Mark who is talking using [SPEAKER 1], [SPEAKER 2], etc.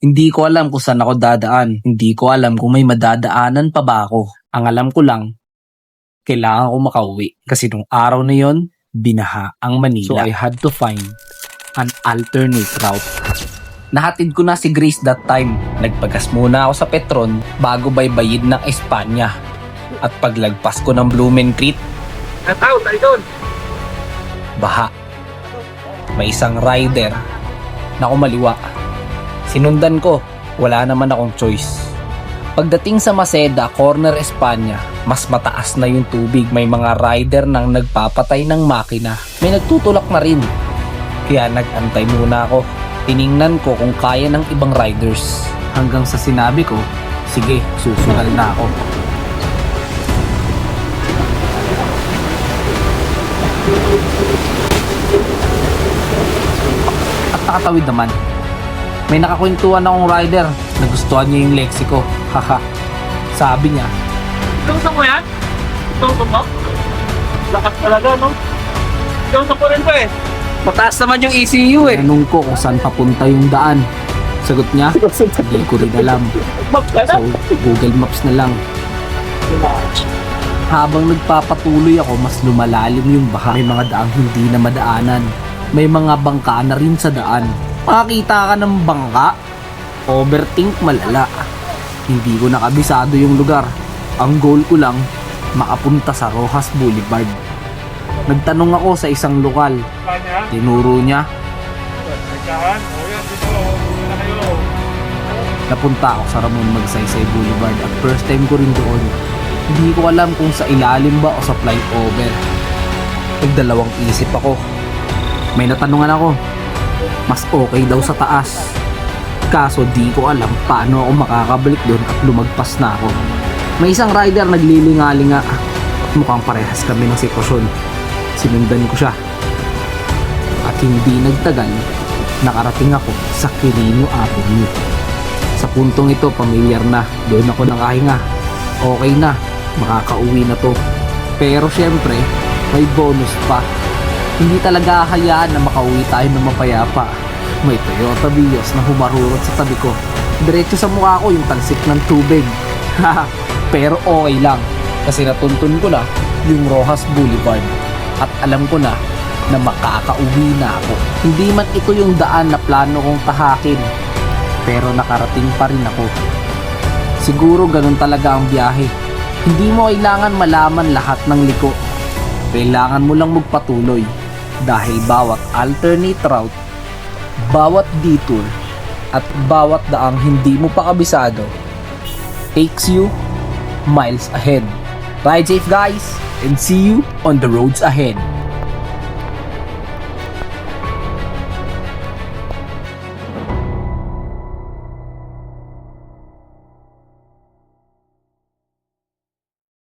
[SPEAKER 1] Hindi ko alam kung saan ako dadaan. Hindi ko alam kung may madadaanan pa ba ako. Ang alam ko lang, kailangan ko makauwi. Kasi nung araw na yon, binaha ang Manila. So I had to find an alternate route. Nahatid ko na si Grace that time. Nagpagas muna ako sa Petron bago baybayid ng Espanya. At paglagpas ko ng Blumenkreek,
[SPEAKER 2] Nataw, tayo doon.
[SPEAKER 1] baha. May isang rider na kumaliwa. Sinundan ko, wala naman akong choice. Pagdating sa Maceda, corner Espanya, mas mataas na yung tubig. May mga rider nang nagpapatay ng makina. May nagtutulak na rin. Kaya nag-antay muna ako. Tiningnan ko kung kaya ng ibang riders. Hanggang sa sinabi ko, sige, susunod na ako. At nakatawid naman. May nakakwentuhan akong rider. Nagustuhan niya yung Lexi ko. Haha. Sabi niya,
[SPEAKER 2] Gusto mo yan? Gusto mo? Lakas talaga, no? Gusto ko rin pa eh. Mataas naman yung ECU eh.
[SPEAKER 1] tanong ko kung saan papunta yung daan. Sagot niya, hindi ko rin alam. So, Google Maps na lang. Habang nagpapatuloy ako, mas lumalalim yung baha. May mga daang hindi na madaanan. May mga bangka na rin sa daan. Makakita ka ng bangka, overthink malala. Hindi ko nakabisado yung lugar. Ang goal ko lang, makapunta sa Rojas Boulevard. Nagtanong ako sa isang lokal.
[SPEAKER 2] Kanya?
[SPEAKER 1] Tinuro niya.
[SPEAKER 2] Nagkahan? O yan, dito. Dito na kayo.
[SPEAKER 1] Napunta ako sa Ramon Magsaysay Boulevard at first time ko rin doon. Hindi ko alam kung sa ilalim ba o sa flyover. Nagdalawang isip ako. May natanungan ako. Mas okay daw sa taas. Kaso di ko alam paano ako makakabalik doon at lumagpas na ako. May isang rider naglilingalinga at mukhang parehas kami ng sitwasyon. Sinundan ko siya. At hindi nagtagal, nakarating ako sa Quirino Avenue. Sa puntong ito, pamilyar na. Doon ako nakahinga. Okay na, makakauwi na to. Pero syempre, may bonus pa. Hindi talaga hayaan na makauwi tayo ng mapayapa. May Toyota Vios na humarurot sa tabi ko. Diretso sa mukha ko yung talsik ng tubig. Pero okay lang, kasi natuntun ko na yung Rojas Boulevard. At alam ko na makakauwi na ako. Hindi man ito yung daan na plano kong tahakin, pero nakarating pa rin ako. Siguro ganun talaga ang biyahe. Hindi mo kailangan malaman lahat ng liko. Kailangan mo lang magpatuloy. Dahil bawat alternate route, bawat detour, at bawat daang hindi mo pa kabisado takes you miles ahead. Ride safe guys, and see you on the roads ahead.